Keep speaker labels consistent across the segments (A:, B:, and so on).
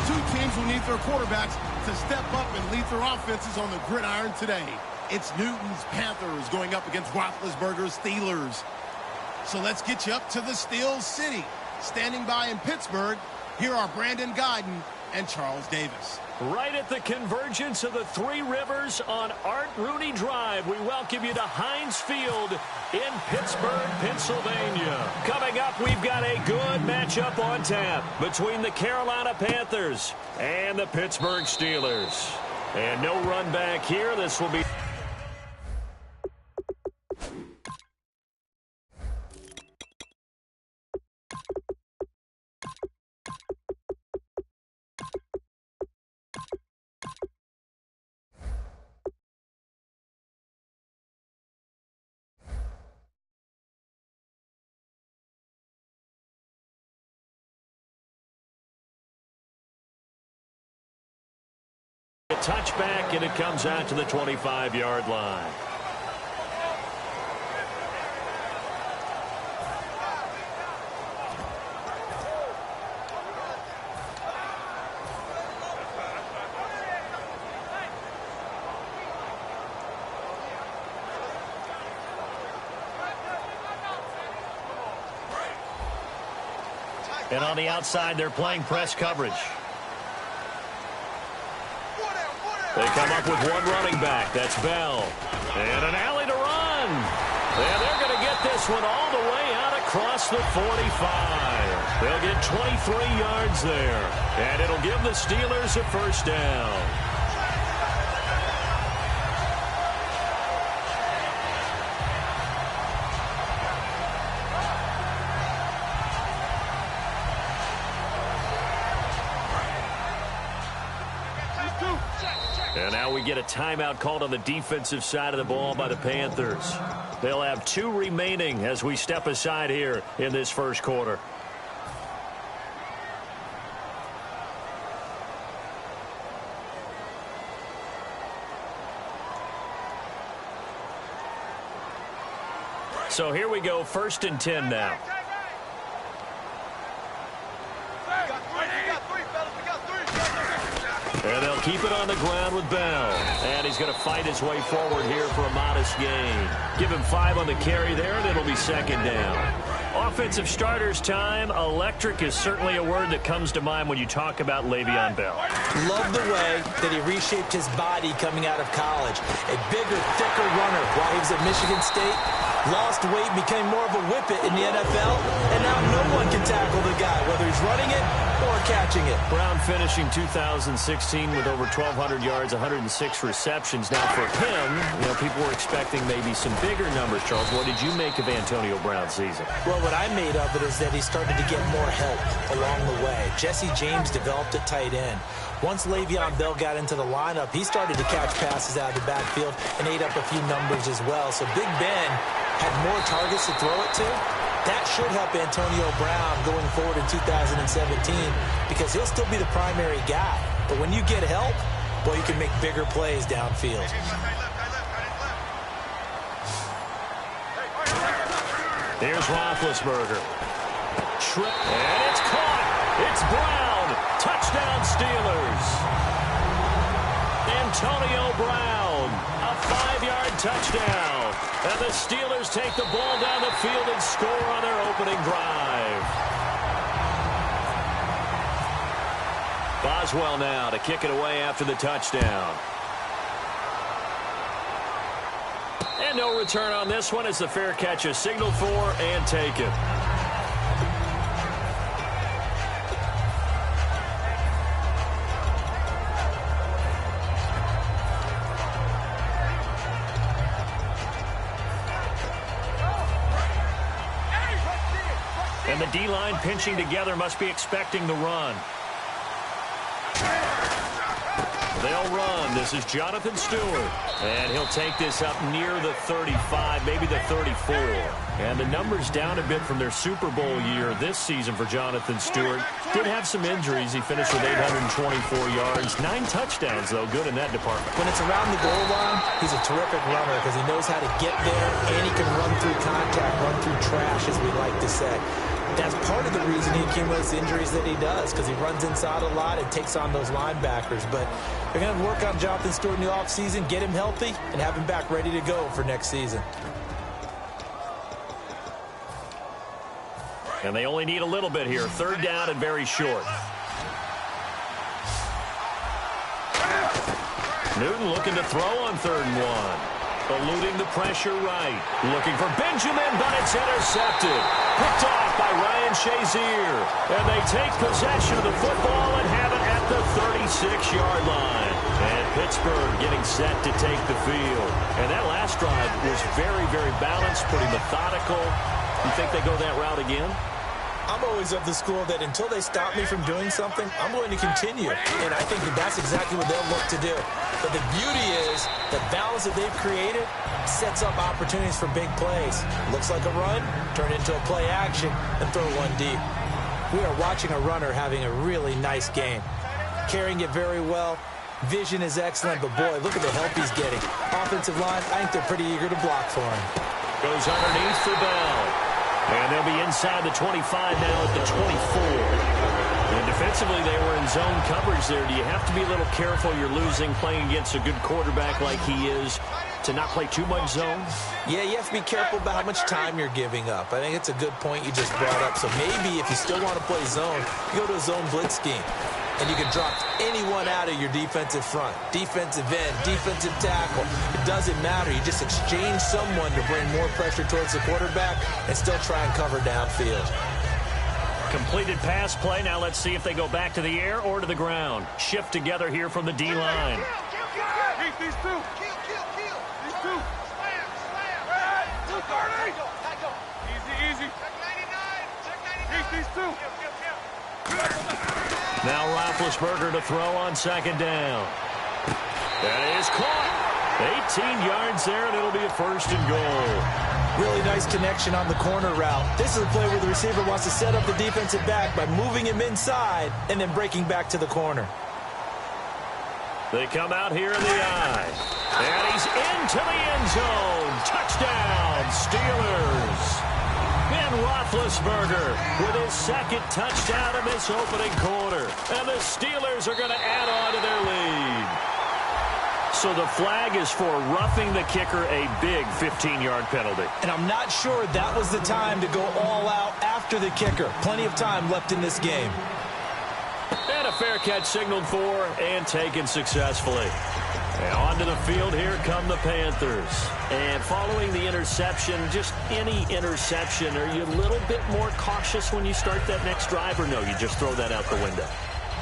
A: Two teams will need their quarterbacks to step up and lead their offenses on the gridiron today. It's Newton's Panthers going up against Roethlisberger's Steelers. So let's get you up to the Steel City. Standing by in Pittsburgh, here are Brandon Guyton and Charles Davis.
B: Right at the convergence of the Three Rivers on Art Rooney Drive, we welcome you to Heinz Field in Pittsburgh, Pennsylvania. Coming up, we've got a good matchup on tap between the Carolina Panthers and the Pittsburgh Steelers. And no run back here. This will be... touchback, and it comes out to the 25-yard line. And on the outside, they're playing press coverage. They come up with one running back. That's Bell. And an alley to run. And they're going to get this one all the way out across the 45. They'll get 23 yards there. And it'll give the Steelers a first down. And now we get a timeout called on the defensive side of the ball by the Panthers. They'll have 2 remaining as we step aside here in this first quarter. So here we go, 1st and 10 now. And they'll keep it on the ground with Bell. And he's going to fight his way forward here for a modest gain. Give him 5 on the carry there, and it'll be 2nd down. Offensive starters time. Electric is certainly a word that comes to mind when you talk about Le'Veon Bell.
C: Love the way that he reshaped his body coming out of college. A bigger, thicker runner while he was at Michigan State. Lost weight, became more of a whippet in the NFL, and now no one can tackle the guy, whether he's running it or catching it.
B: Brown finishing 2016 with over 1,200 yards, 106 receptions. Now for him, people were expecting maybe some bigger numbers, Charles. What did you make of Antonio Brown's season?
C: Well, what I made of it is that he started to get more help along the way. Jesse James developed at tight end. Once Le'Veon Bell got into the lineup, he started to catch passes out of the backfield and ate up a few numbers as well. So Big Ben had more targets to throw it to. That should help Antonio Brown going forward in 2017 because he'll still be the primary guy. But when you get help, well, you can make bigger plays downfield.
B: Here's Roethlisberger. And it's caught. It's Brown. Touchdown Steelers. Antonio Brown. A 5-yard touchdown. And the Steelers take the ball down the field and score on their opening drive. Boswell now to kick it away after the touchdown. And no return on this one as the fair catch is signaled for and taken. And the D-line pinching together must be expecting the run. They'll run. This is Jonathan Stewart. And he'll take this up near the 35, maybe the 34. And the numbers down a bit from their Super Bowl year this season for Jonathan Stewart. Did have some injuries. He finished with 824 yards. 9 touchdowns, though. Good in that department.
C: When it's around the goal line, he's a terrific runner because he knows how to get there, and he can run through contact, run through trash, as we like to say. That's part of the reason he accumulates the injuries that he does, because he runs inside a lot and takes on those linebackers. But they're going to work on Jonathan Stewart in the offseason, get him healthy, and have him back ready to go for next season.
B: And they only need a little bit here. Third down and very short. Newton looking to throw on 3rd and 1. Eluding the pressure right. Looking for Benjamin, but it's intercepted. Picked off by Ryan Shazier. And they take possession of the football and have it at the 36-yard line. And Pittsburgh getting set to take the field. And that last drive was very, very balanced, pretty methodical. You think they go that route again?
C: I'm always of the school that until they stop me from doing something, I'm going to continue. And I think that that's exactly what they'll look to do. But the beauty is the balance that they've created sets up opportunities for big plays. Looks like a run, turn into a play action, and throw one deep. We are watching a runner having a really nice game. Carrying it very well. Vision is excellent, but boy, look at the help he's getting. Offensive line, I think they're pretty eager to block for him.
B: Goes underneath for Bell. And they'll be inside the 25 now at the 24. And defensively, they were in zone coverage there. Do you have to be a little careful? You're losing playing against a good quarterback like he is to not play too much zone?
C: Yeah, you have to be careful about how much time you're giving up. I think it's a good point you just brought up. So maybe if you still want to play zone, you go to a zone blitz scheme. And you can drop anyone out of your defensive front, defensive end, defensive tackle. It doesn't matter. You just exchange someone to bring more pressure towards the quarterback and still try and cover downfield.
B: Completed pass play. Now let's see if they go back to the air or to the ground. Shift together here from the D-line.
D: These two. These two. Easy. Check 99. These two.
B: Now Roethlisberger to throw on 2nd down. That is caught. 18 yards there, and it'll be a 1st and goal.
C: Really nice connection on the corner route. This is a play where the receiver wants to set up the defensive back by moving him inside and then breaking back to the corner.
B: They come out here in the eye. And he's into the end zone. Touchdown, Steelers. Ben Roethlisberger with his 2nd touchdown in this opening quarter. And the Steelers are going to add on to their lead. So the flag is for roughing the kicker, a big 15-yard penalty.
C: And I'm not sure that was the time to go all out after the kicker. Plenty of time left in this game.
B: And a fair catch signaled for and taken successfully. And onto the field, here come the Panthers. And following the interception, just any interception, are you a little bit more cautious when you start that next drive, or no, you just throw that out the window?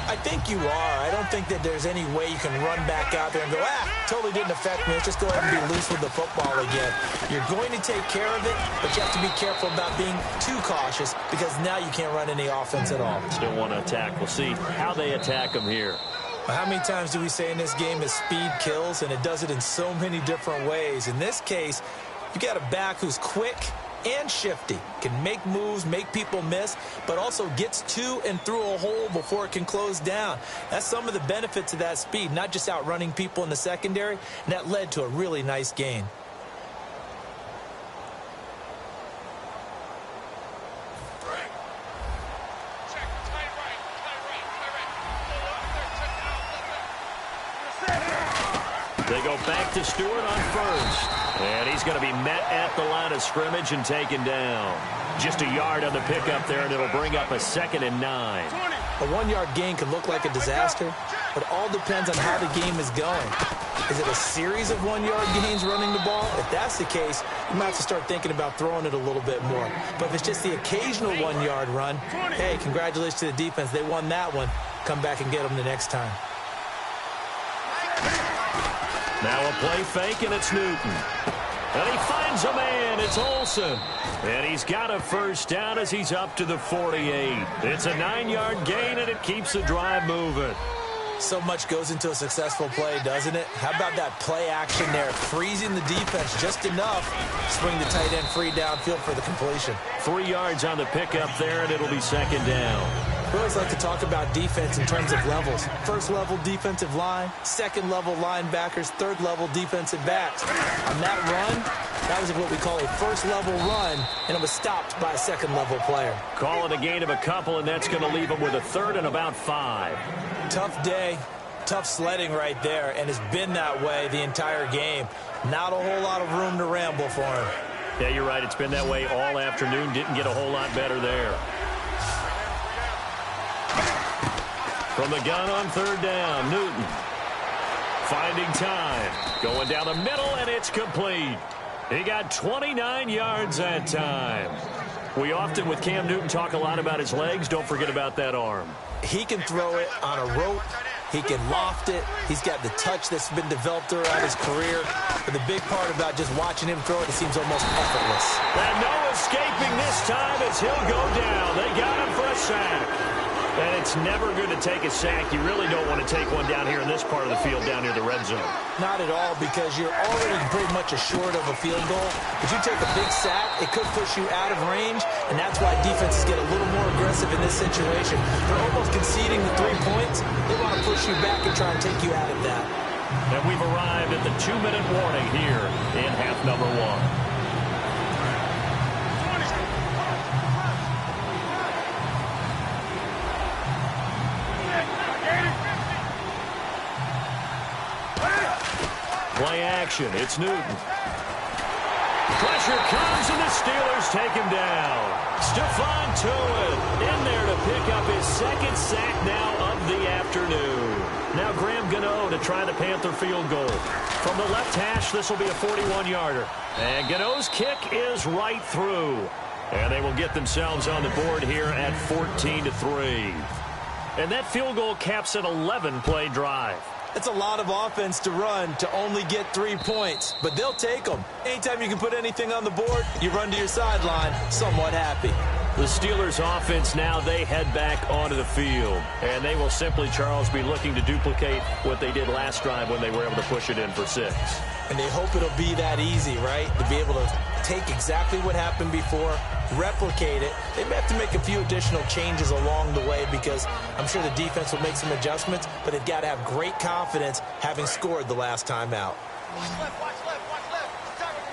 C: I think you are. I don't think that there's any way you can run back out there and go, totally didn't affect me. Let's just go ahead and be loose with the football again. You're going to take care of it, but you have to be careful about being too cautious because now you can't run any offense at all.
B: Still want to attack. We'll see how they attack them here.
C: How many times do we say in this game that speed kills, and it does it in so many different ways? In this case, you got a back who's quick and shifty, can make moves, make people miss, but also gets to and through a hole before it can close down. That's some of the benefits of that speed, not just outrunning people in the secondary, and that led to a really nice gain.
B: They go back to Stewart on 1st. And he's going to be met at the line of scrimmage and taken down. Just a yard on the pickup there, and it'll bring up a 2nd and 9.
C: A 1-yard gain can look like a disaster, but it all depends on how the game is going. Is it a series of 1-yard gains running the ball? If that's the case, you might have to start thinking about throwing it a little bit more. But if it's just the occasional 1-yard run, hey, congratulations to the defense. They won that one. Come back and get them the next time.
B: Now a play fake, and it's Newton. And he finds a man. It's Olsen. And he's got a 1st down as he's up to the 48. It's a 9-yard gain, and it keeps the drive moving.
C: So much goes into a successful play, doesn't it? How about that play action there? Freezing the defense just enough. Swing the tight end free downfield for the completion.
B: 3 yards on the pickup there, and it'll be 2nd down.
C: We always like to talk about defense in terms of levels. First level defensive line, second level linebackers, third level defensive backs. On that run, that was what we call a first level run, and it was stopped by a second level player.
B: Call it a gain of a couple, and that's going to leave them with a third and about 5.
C: Tough day, tough sledding right there, and it's been that way the entire game. Not a whole lot of room to ramble for him.
B: Yeah, you're right. It's been that way all afternoon. Didn't get a whole lot better there. From the gun on third down, Newton. Finding time. Going down the middle, and it's complete. He got 29 yards that time. We often, with Cam Newton, talk a lot about his legs. Don't forget about that arm.
C: He can throw it on a rope. He can loft it. He's got the touch that's been developed throughout his career. But the big part about just watching him throw it seems almost effortless.
B: And no escaping this time as he'll go down. They got him for a sack. And it's never good to take a sack. You really don't want to take one down here in this part of the field, down near the red zone.
C: Not at all, because you're already pretty much assured of a field goal. If you take a big sack, it could push you out of range, and that's why defenses get a little more aggressive in this situation. They're almost conceding the 3 points. They want to push you back and try and take you out of that.
B: And we've arrived at the 2-minute warning here in half number 1. Play action. It's Newton. Pressure comes, and the Steelers take him down. Stephon Tuitt in there to pick up his second sack now of the afternoon. Now Graham Gano to try the Panther field goal. From the left hash, this will be a 41-yarder. And Gano's kick is right through. And they will get themselves on the board here at 14-3. And that field goal caps an 11-play drive.
C: It's a lot of offense to run to only get 3 points, but they'll take them. Anytime you can put anything on the board, you run to your sideline somewhat happy.
B: The Steelers offense now, they head back onto the field. And they will simply, Charles, be looking to duplicate what they did last drive when they were able to push it in for 6.
C: And they hope it'll be that easy, right? To be able to take exactly what happened before, replicate it. They may have to make a few additional changes along the way because I'm sure the defense will make some adjustments, but they've got to have great confidence having scored the last time out.
D: Watch left, watch left, watch left.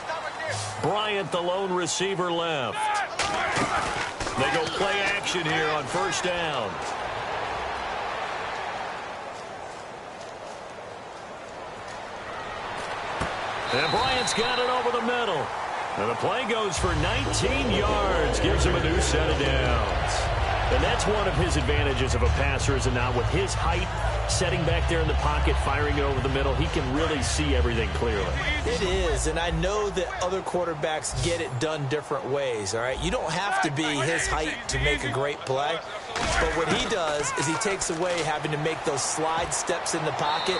D: Stop right there.
B: Bryant, the lone receiver, left. They go play action here on first down. And Bryant's got it over the middle. And the play goes for 19 yards, gives him a new set of downs. And that's one of his advantages of a passer, is it not? With his height, setting back there in the pocket, firing it over the middle, he can really see everything clearly.
C: It is, and I know that other quarterbacks get it done different ways, all right? You don't have to be his height to make a great play. But what he does is he takes away having to make those slide steps in the pocket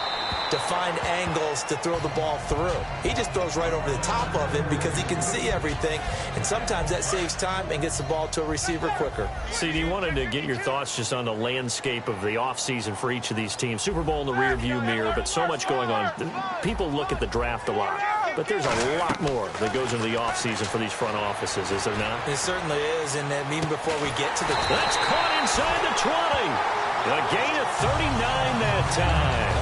C: to find angles to throw the ball through. He just throws right over the top of it because he can see everything, and sometimes that saves time and gets the ball to a receiver quicker.
B: CD, wanted to get your thoughts just on the landscape of the offseason for each of these teams. Super Bowl in the rearview mirror, but so much going on. People look at the draft a lot, but there's a lot more that goes into the offseason for these front offices, is there not?
C: It certainly is, and even before we get to the...
B: That's caught inside the 20. A gain of 39 that time.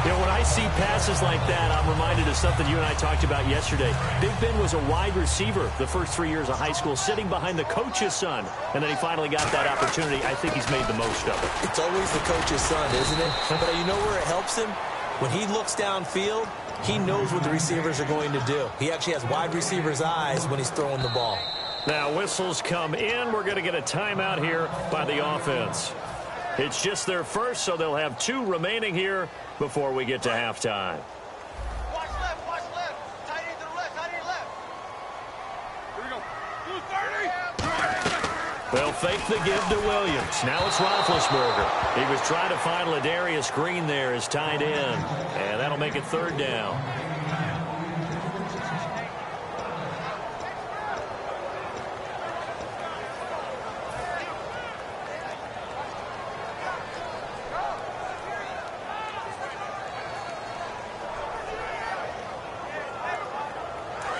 B: You know, when I see passes like that, I'm reminded of something you and I talked about yesterday. Big Ben was a wide receiver the first 3 years of high school, sitting behind the coach's son, and then he finally got that opportunity. I think he's made the most of it.
C: It's always the coach's son, isn't it? But you know where it helps him? When he looks downfield, he knows what the receivers are going to do. He actually has wide receivers' eyes when he's throwing the ball.
B: Now whistles come in. We're going to get a timeout here by the offense. It's just their first, so they'll have 2 remaining here before we get to halftime.
D: Watch left, watch left. Tight end to the left, tight end left. Here we go. 230.
B: They'll fake the give to Williams. Now it's Roethlisberger. He was trying to find Ladarius Green there as tight end, and that'll make it third down.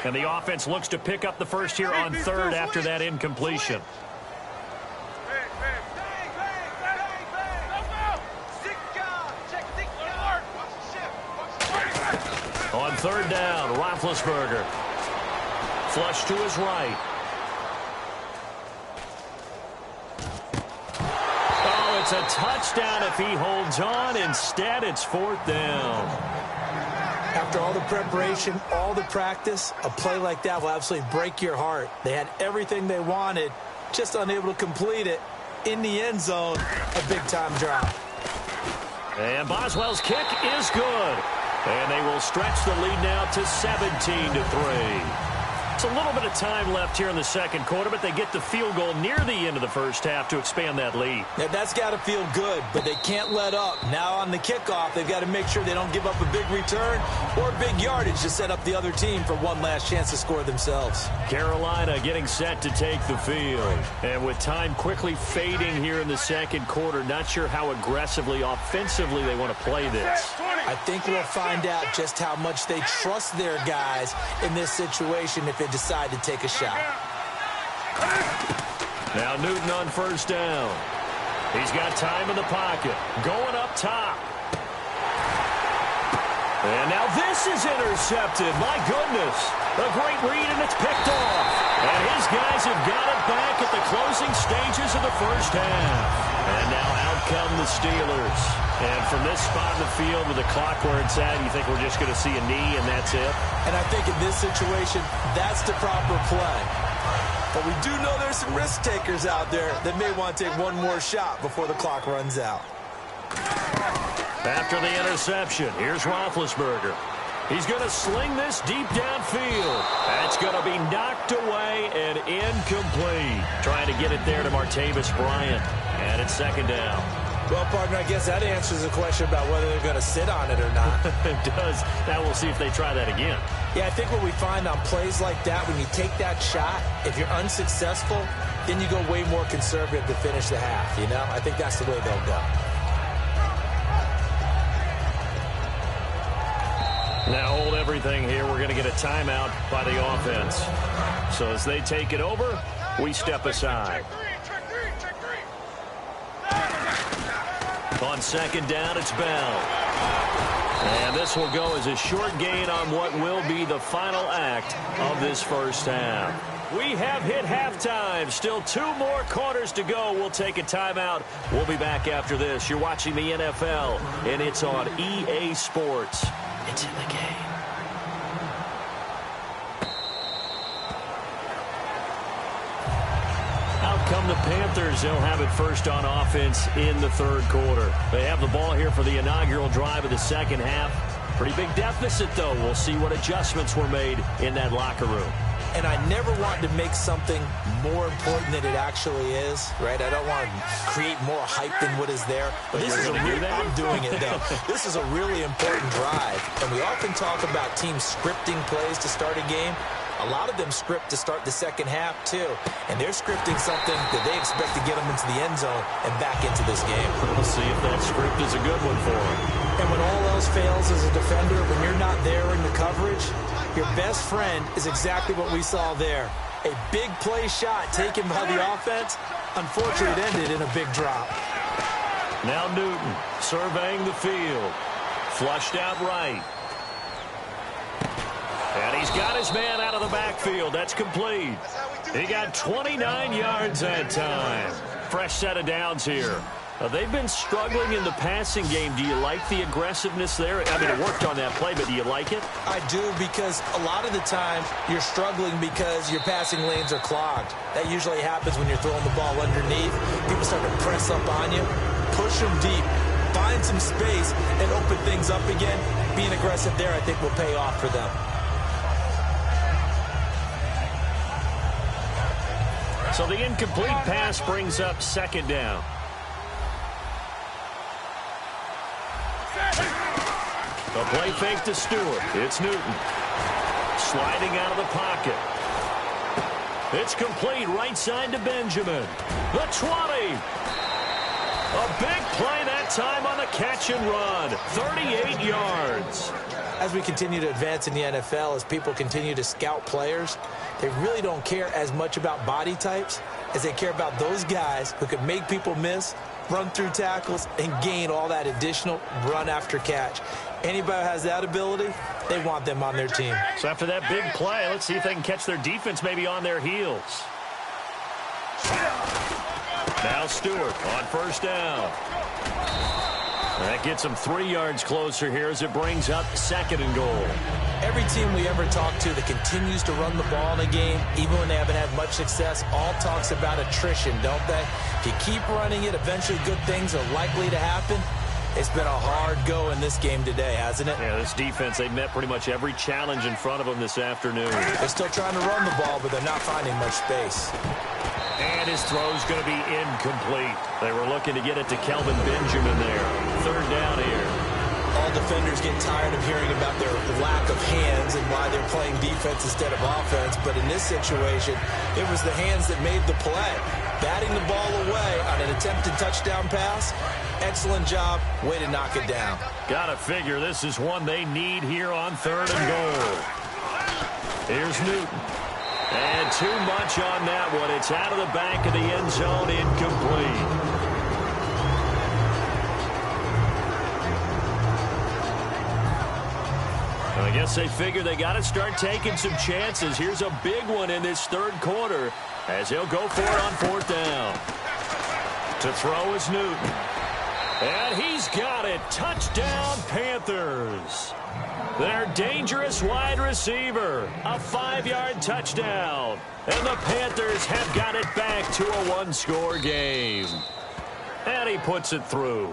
B: And the offense looks to pick up the first here on third after that incompletion. Third down, Roethlisberger. Flush to his right. Oh, it's a touchdown if he holds on. Instead, it's fourth down.
C: After all the preparation, all the practice, a play like that will absolutely break your heart. They had everything they wanted, just unable to complete it. In the end zone, a big-time drop.
B: And Boswell's kick is good. And they will stretch the lead now to 17-3. It's a little bit of time left here in the second quarter, but they get the field goal near the end of the first half to expand that lead.
C: Now, that's got to feel good, but they can't let up. Now on the kickoff, they've got to make sure they don't give up a big return or big yardage to set up the other team for one last chance to score themselves.
B: Carolina getting set to take the field. And with time quickly fading here in the second quarter, not sure how aggressively, offensively they want to play this.
C: I think we'll find out just how much they trust their guys in this situation if they decide to take a shot.
B: Now Newton on first down. He's got time in the pocket. Going up top. And now this is intercepted. My goodness. A great read, and it's picked off. And his guys have got it back at the closing stages of the first half. And now out come the Steelers. And from this spot in the field with the clock where it's at, you think we're just going to see a knee and that's it?
C: And I think in this situation, that's the proper play. But we do know there's some risk takers out there that may want to take one more shot before the clock runs out.
B: After the interception, here's Roethlisberger. He's going to sling this deep downfield. That's going to be knocked away and incomplete. Trying to get it there to Martavis Bryant. And it's second down.
C: Well, partner, I guess that answers the question about whether they're going to sit on it or not.
B: It does. Now we'll see if they try that again.
C: Yeah, I think what we find on plays like that, when you take that shot, if you're unsuccessful, then you go way more conservative to finish the half, you know? I think that's the way they'll go.
B: Now hold everything here. We're going to get a timeout by the offense. So as they take it over, we step aside. On second down, it's Bell. And this will go as a short gain on what will be the final act of this first half. We have hit halftime. Still 2 more quarters to go. We'll take a timeout. We'll be back after this. You're watching the NFL, and it's on EA Sports. It's in the game. Come the Panthers. They'll have it first on offense in the third quarter. They have the ball here for the inaugural drive of the second half. Pretty big deficit, though. We'll see what adjustments were made in that locker room.
C: And I never want to make something more important than it actually is, right? I don't want to create more hype than what is there. But this is I'm doing it, though. This is a really important drive. And we often talk about teams scripting plays to start a game. A lot of them script to start the second half, too. And they're scripting something that they expect to get them into the end zone and back into this game.
B: We'll see if that script is a good one for them.
C: And when all else fails as a defender, when you're not there in the coverage, your best friend is exactly what we saw there. A big play shot taken by the offense. Unfortunately, it ended in a big drop.
B: Now Newton surveying the field. Flushed out right. And he's got his man out of the backfield. That's complete. He got 29 yards that time. Fresh set of downs here. They've been struggling in the passing game. Do you like the aggressiveness there? I mean, it worked on that play, but do you like it?
C: I do, because a lot of the time you're struggling because your passing lanes are clogged. That usually happens when you're throwing the ball underneath. People start to press up on you, push them deep, find some space, and open things up again. Being aggressive there, I think, will pay off for them.
B: So the incomplete pass brings up second down. A play fake to Stewart. It's Newton. Sliding out of the pocket. It's complete right side to Benjamin. The 20. A big play that time on the catch and run. 38 yards.
C: As we continue to advance in the NFL, as people continue to scout players, they really don't care as much about body types as they care about those guys who can make people miss, run through tackles, and gain all that additional run after catch. Anybody who has that ability, they want them on their team.
B: So after that big play, let's see if they can catch their defense maybe on their heels. Now Stewart on first down. That gets them 3 yards closer here as it brings up 2nd and goal.
C: Every team we ever talk to that continues to run the ball in a game, even when they haven't had much success, all talks about attrition, don't they? If you keep running it, eventually good things are likely to happen. It's been a hard go in this game today, hasn't it?
B: Yeah, this defense, they've met pretty much every challenge in front of them this afternoon.
C: They're still trying to run the ball, but they're not finding much space.
B: And his throw's going to be incomplete. They were looking to get it to Kelvin Benjamin there. 3rd down here.
C: All defenders get tired of hearing about their lack of hands and why they're playing defense instead of offense. But in this situation, it was the hands that made the play. Batting the ball away on an attempted touchdown pass. Excellent job. Way to knock it down.
B: Gotta figure this is one they need here on 3rd and goal. Here's Newton. And too much on that one. It's out of the back of the end zone, incomplete. I guess they figure they got to start taking some chances. Here's a big one in this 3rd quarter as he'll go for it on 4th down. To throw is Newton. And he's got it. Touchdown, Panthers. Their dangerous wide receiver. A 5-yard touchdown. And the Panthers have got it back to a 1-score game. And he puts it through.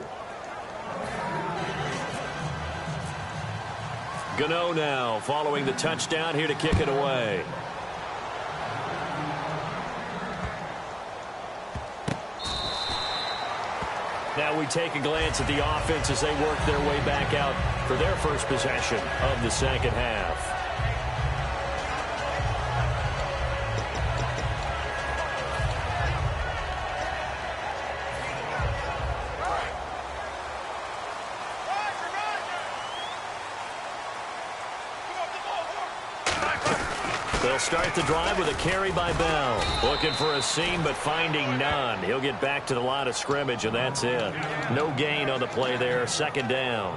B: Gano now following the touchdown here to kick it away. Now we take a glance at the offense as they work their way back out for their first possession of the 2nd half. They'll start the drive with a carry by Bell. Looking for a seam, but finding none. He'll get back to the line of scrimmage, and that's it. No gain on the play there. 2nd down.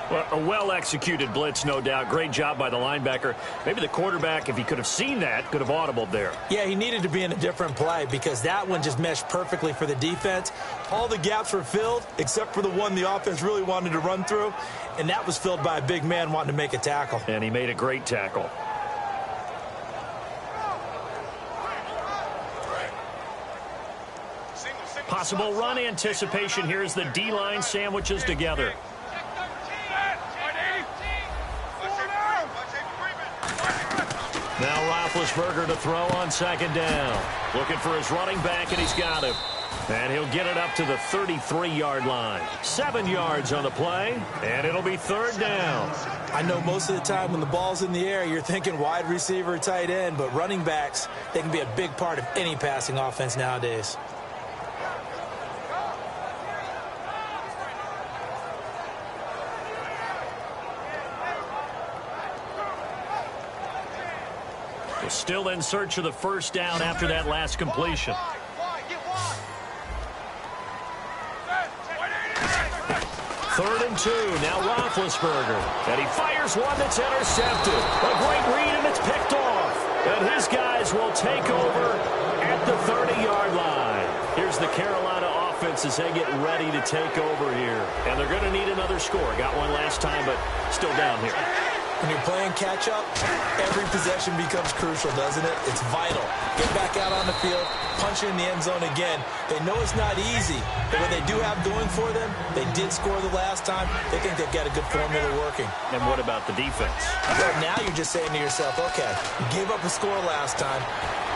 B: Well, a well-executed blitz, no doubt. Great job by the linebacker. Maybe the quarterback, if he could have seen that, could have audibled there.
C: Yeah, he needed to be in a different play because that one just meshed perfectly for the defense. All the gaps were filled except for the one the offense really wanted to run through, and that was filled by a big man wanting to make a tackle.
B: And he made a great tackle. Possible run anticipation here as the D-line sandwiches together. Now Roethlisberger to throw on 2nd down. Looking for his running back, and he's got him. And he'll get it up to the 33-yard line. 7 yards on the play, and it'll be 3rd down.
C: I know most of the time when the ball's in the air, you're thinking wide receiver, tight end, but running backs, they can be a big part of any passing offense nowadays.
B: Still in search of the 1st down after that last completion. 3rd and 2. Now Roethlisberger. And he fires one that's intercepted. A great read, and it's picked off. And his guys will take over at the 30-yard line. Here's the Carolina offense as they get ready to take over here. And they're going to need another score. Got one last time, but still down here.
C: When you're playing catch-up, every possession becomes crucial, doesn't it? It's vital. Get back out on the field, punch it in the end zone again. They know it's not easy, but what they do have going for them, they did score the last time. They think they've got a good formula working.
B: And what about the defense?
C: Well, now you're just saying to yourself, okay, you gave up a score last time.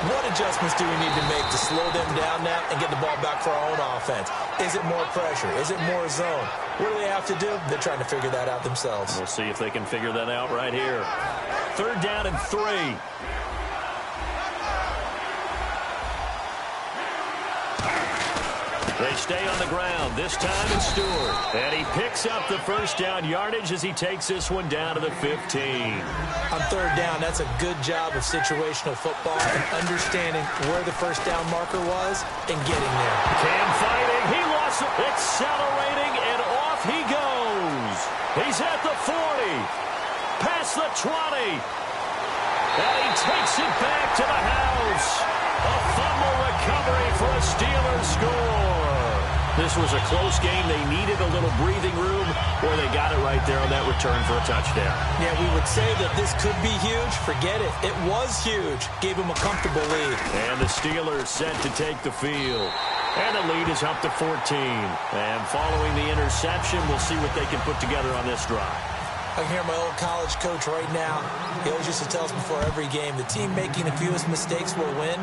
C: What adjustments do we need to make to slow them down now and get the ball back for our own offense? Is it more pressure? Is it more zone? What do they have to do? They're trying to figure that out themselves.
B: We'll see if they can figure that out right here. 3rd down and 3. They stay on the ground. This time it's Stewart. And he picks up the 1st down yardage as he takes this one down to the 15.
C: On 3rd down, that's a good job of situational football and understanding where the 1st down marker was and getting there.
B: Cam fighting. He lost it. Accelerating, and off he goes. He's at the 40. Past the 20. And he takes it back to the house. A fumble recovery for a Steelers score. This was a close game. They needed a little breathing room, or they got it right there on that return for a touchdown.
C: Yeah, we would say that this could be huge. Forget it. It was huge. Gave him a comfortable lead.
B: And the Steelers set to take the field. And the lead is up to 14. And following the interception, we'll see what they can put together on this drive.
C: I can hear my old college coach right now. He always used to tell us before every game, the team making the fewest mistakes will win.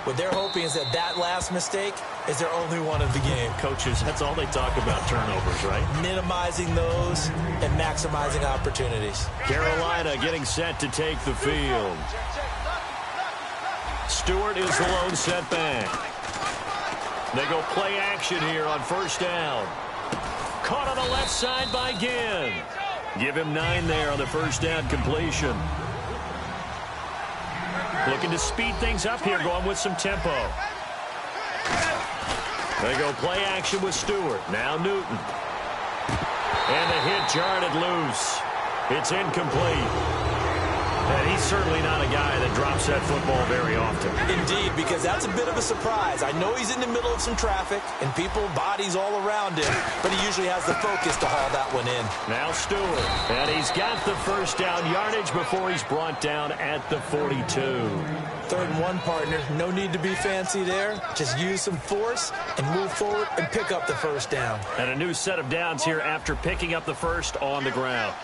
C: What they're hoping is that that last mistake is their only one of the game.
B: Coaches, that's all they talk about, turnovers, right?
C: Minimizing those and maximizing opportunities.
B: Carolina getting set to take the field. Stewart is the lone setback. They go play action here on first down. Caught on the left side by Ginn. Give him 9 there on the first down completion. Looking to speed things up here, going with some tempo. They go play action with Stewart. Now Newton. And the hit jarred it loose. It's incomplete. And he's certainly not a guy that drops that football very often.
C: Indeed, because that's a bit of a surprise. I know he's in the middle of some traffic and people, bodies all around him, but he usually has the focus to haul that one in.
B: Now Stewart. And he's got the first down yardage before he's brought down at the 42.
C: 3rd and 1, partner. No need to be fancy there. Just use some force and move forward and pick up the first down.
B: And a new set of downs here after picking up the first on the ground.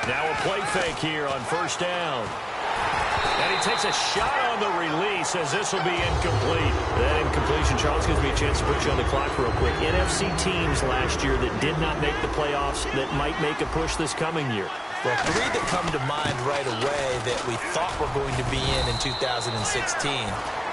B: Now a play fake here on first down. And he takes a shot on the release as this will be incomplete. That incompletion, Charles, gives me a chance to put you on the clock real quick. NFC teams last year that did not make the playoffs that might make a push this coming year.
C: Well, 3 that come to mind right away that we thought were going to be in 2016.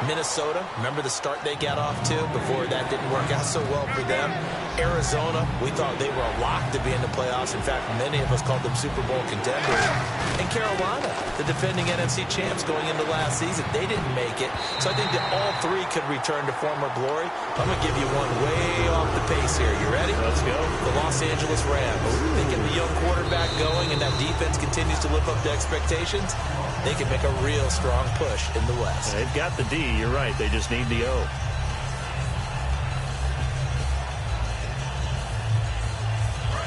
C: Minnesota, remember the start they got off to before that didn't work out so well for them. Arizona, we thought they were a lock to be in the playoffs. In fact, many of us called them Super Bowl contenders. And Carolina, the defending NFC champs going into last season, they didn't make it. So I think that all 3 could return to former glory. I'm going to give you one way off the pace here. You ready?
B: Let's go.
C: The Los Angeles Rams. They get the young quarterback going, and that defense continues to live up to expectations. They can make a real strong push in the West.
B: They've got the D. You're right. They just need the O.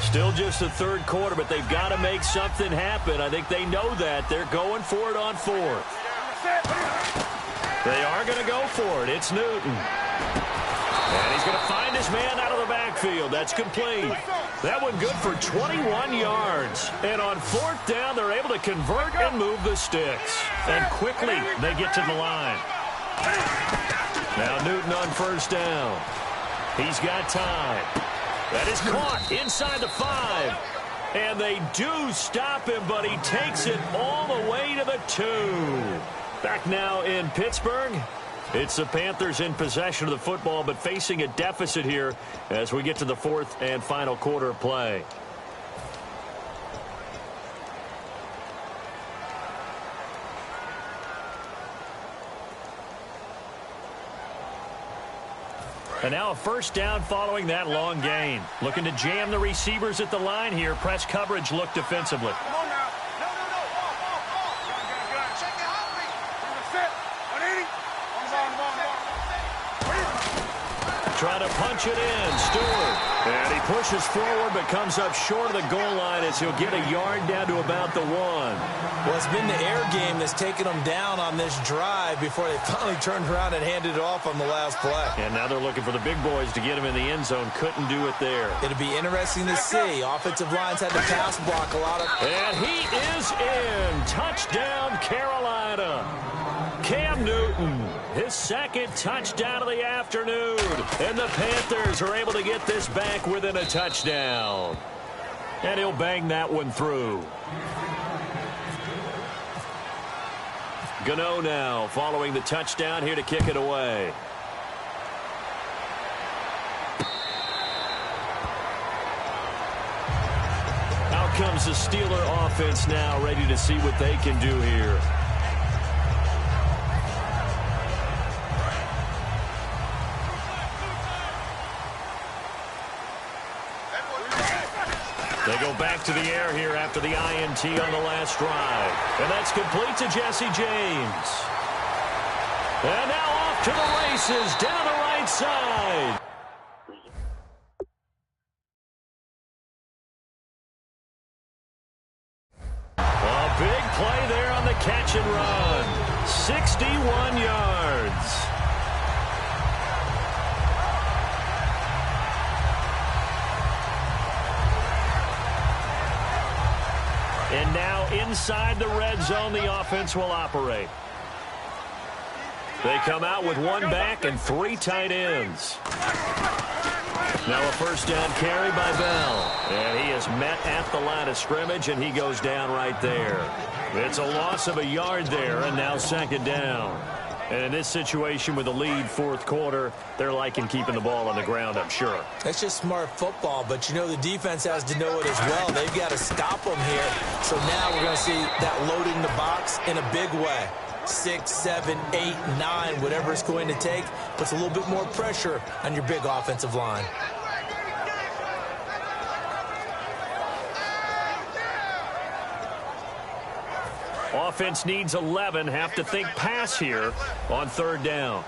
B: Still just the 3rd quarter, but they've got to make something happen. I think they know that. They're going for it on 4th. They are going to go for it. It's Newton. And he's going to find his man out of the backfield. That's complete. That one good for 21 yards. And on 4th down, they're able to convert and move the sticks. And quickly, they get to the line. Now Newton on first down. He's got time. That is caught inside the 5. And they do stop him, but he takes it all the way to the 2. Back now in Pittsburgh. It's the Panthers in possession of the football, but facing a deficit here as we get to the 4th and final quarter of play. And now a first down following that long gain. Looking to jam the receivers at the line here. Press coverage look defensively.
D: Come on now. No. Check it out, set. 180.
B: Trying to punch it in. Stewart. And he pushes forward but comes up short of the goal line as he'll get a yard down to about the 1.
C: Well, it's been the air game that's taken them down on this drive before they finally turned around and handed it off on the last play.
B: And now they're looking for the big boys to get him in the end zone. Couldn't do it there.
C: It'll be interesting to see. Offensive lines had to pass block a lot of...
B: And he is in. Touchdown, Carolina. Cam Newton, his 2nd touchdown of the afternoon. And the Panthers are able to get this back within a touchdown. And he'll bang that one through. Gano now following the touchdown here to kick it away. Out comes the Steeler offense now, ready to see what they can do here. They go back to the air here after the INT on the last drive. And that's complete to Jesse James. And now off to the races down the right side. A big play there on the catch and run. 61 yards. And now inside the red zone, the offense will operate. They come out with one back and three tight ends. Now a first down carry by Bell. And he is met at the line of scrimmage, and he goes down right there. It's a loss of a yard there, and now second down. And in this situation with the lead fourth quarter, they're liking keeping the ball on the ground, I'm sure.
C: That's just smart football, but you know the defense has to know it as well. They've got to stop them here. So now we're going to see that loading the box in a big way. 6, 7, 8, 9, whatever it's going to take, puts a little bit more pressure on your big offensive line.
B: Offense needs 11, have to think pass here on third down.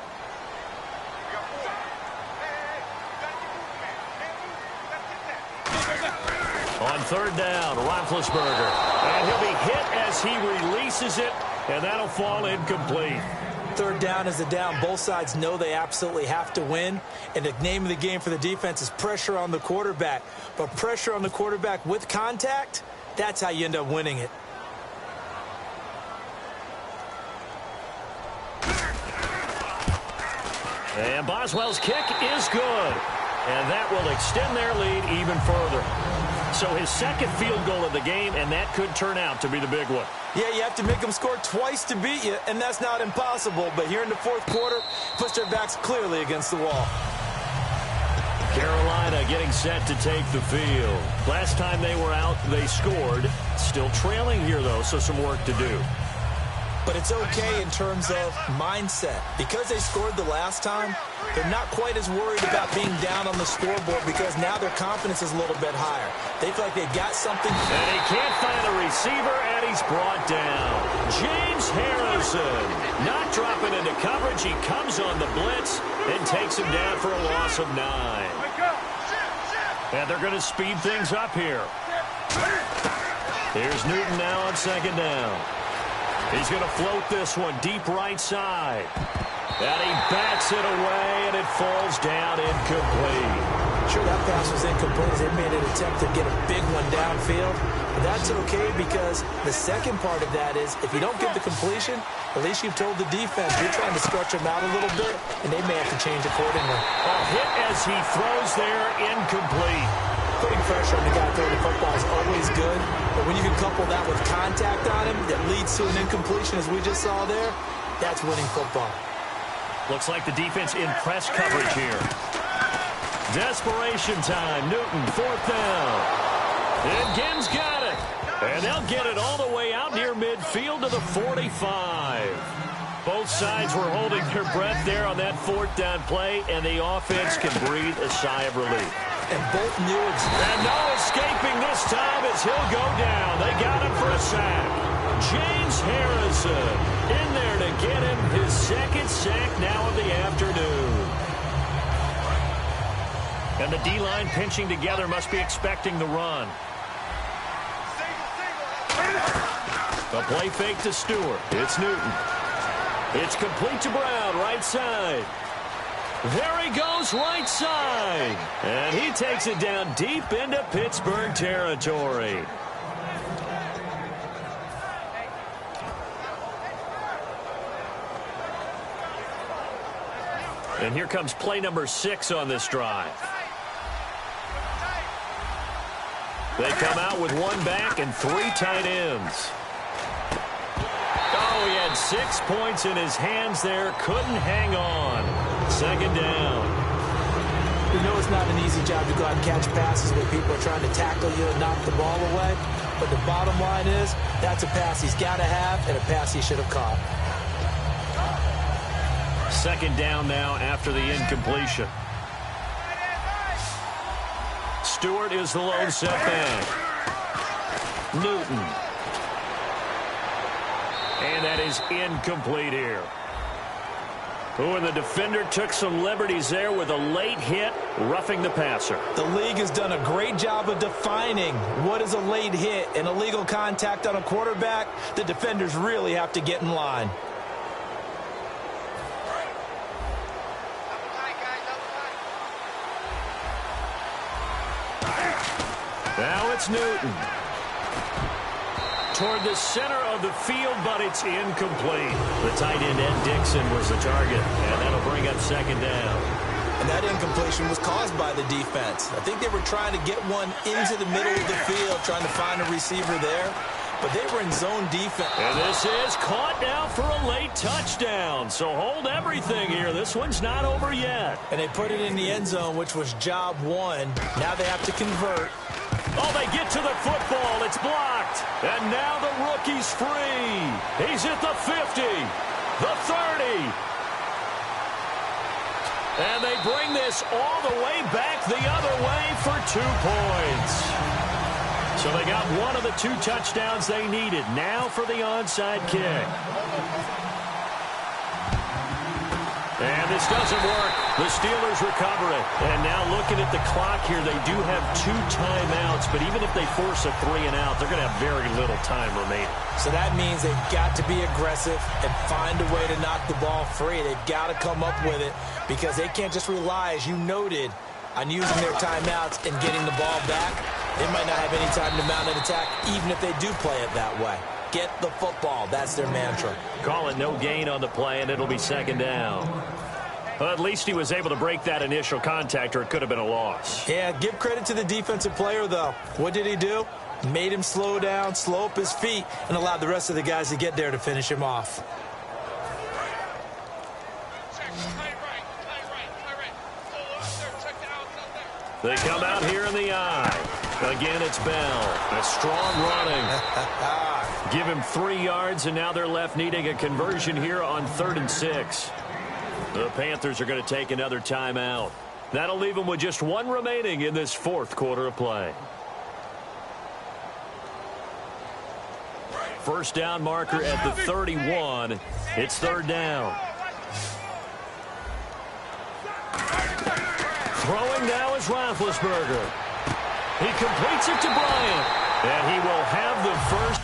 B: On third down, Roethlisberger. And he'll be hit as he releases it, and that'll fall incomplete.
C: Third down is the down. Both sides know they absolutely have to win. And the name of the game for the defense is pressure on the quarterback. But pressure on the quarterback with contact, that's how you end up winning it.
B: And Boswell's kick is good. And that will extend their lead even further. So his second field goal of the game, and that could turn out to be the big one.
C: Yeah, you have to make them score twice to beat you, and that's not impossible. But here in the fourth quarter, push their backs clearly against the wall.
B: Carolina getting set to take the field. Last time they were out, they scored. Still trailing here, though, so some work to do.
C: But it's okay in terms of mindset. Because they scored the last time, they're not quite as worried about being down on the scoreboard because now their confidence is a little bit higher. They feel like they've got something.
B: And he can't find a receiver, and he's brought down. James Harrison not dropping into coverage. He comes on the blitz and takes him down for a loss of 9. And they're going to speed things up here. Here's Newton now on second down. He's going to float this one deep right side. And he bats it away, and it falls down incomplete.
C: Sure, that pass was incomplete. They made an attempt to get a big one downfield. But that's okay because the second part of that is if you don't get the completion, at least you've told the defense you're trying to stretch them out a little bit, and they may have to change accordingly.
B: A hit as he throws there, incomplete.
C: Putting pressure on the guy throwing the football is always good, but when you can couple that with contact on him that leads to an incompletion, as we just saw there, that's winning football.
B: Looks like the defense in press coverage here. Desperation time. Newton, fourth down. And Gibbs got it. And they'll get it all the way out near midfield to the 45. Both sides were holding their breath there on that fourth down play, and the offense can breathe a sigh of relief.
C: And both knew it.
B: And no escaping this time as he'll go down. They got him for a sack. James Harrison in there to get him his second sack now of the afternoon. And the D-line pinching together must be expecting the run. The play fake to Stewart. It's Newton. It's complete to Brown, right side. There he goes, right side. And he takes it down deep into Pittsburgh territory. And here comes play number 6 on this drive. They come out with one back and 3 tight ends. Oh, he had 6 points in his hands there. Couldn't hang on. Second down.
C: We know it's not an easy job to go out and catch passes where people are trying to tackle you and knock the ball away. But the bottom line is, that's a pass he's got to have and a pass he should have caught. Second down now after the incompletion.
B: Stewart is the lone setback. Newton. And that is incomplete here. Oh, and the defender took some liberties there with a late hit, roughing the passer.
C: The league has done a great job of defining what is a late hit. An illegal contact on a quarterback, the defenders really have to get in line.
B: Now it's Newton. Toward the center of the field, but it's incomplete. The tight end, Ed Dixon, was the target, and that'll bring up second down.
C: And that incompletion was caused by the defense. I think they were trying to get one into the middle of the field, trying to find a receiver there, but they were in zone defense.
B: And this is caught now for a late touchdown. So hold everything here. This one's not over yet.
C: And they put it in the end zone, which was job one. Now they have to convert.
B: Oh, they get to the football. It's blocked. And now the rookie's free. He's at the 50, the 30. And they bring this all the way back the other way for 2 points. So they got one of the 2 touchdowns they needed. Now for the onside kick. And this doesn't work. The Steelers recover it. And now looking at the clock here, they do have 2 timeouts. But even if they force a 3-and-out, they're going to have very little time remaining.
C: So that means they've got to be aggressive and find a way to knock the ball free. They've got to come up with it because they can't just rely, as you noted, on using their timeouts and getting the ball back. They might not have any time to mount an attack, even if they do play it that way. Get the football. That's their mantra.
B: Call it no gain on the play, and it'll be second down. Well, at least he was able to break that initial contact, or it could have been a loss.
C: Yeah, give credit to the defensive player, though. What did he do? Made him slow down, slow up his feet, and allowed the rest of the guys to get there to finish him off.
B: They come out here in the eye. Again, it's Bell. A strong running. Give him 3 yards, and now they're left needing a conversion here on 3rd and 6. The Panthers are going to take another timeout. That'll leave them with just 1 remaining in this 4th quarter of play. First down marker at the 31. It's 3rd down. Throwing now is Roethlisberger. He completes it to Bryant. And he will have the first.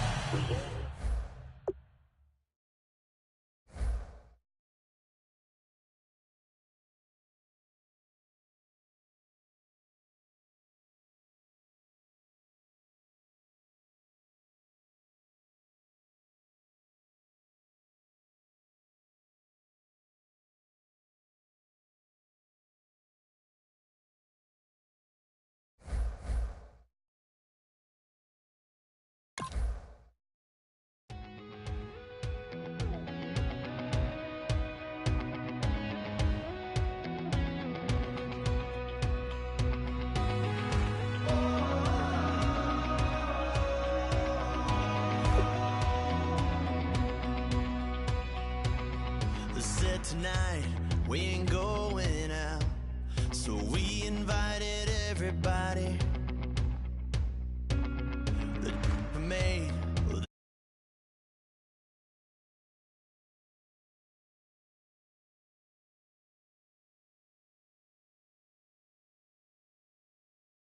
E: Tonight we ain't going out, so we invited everybody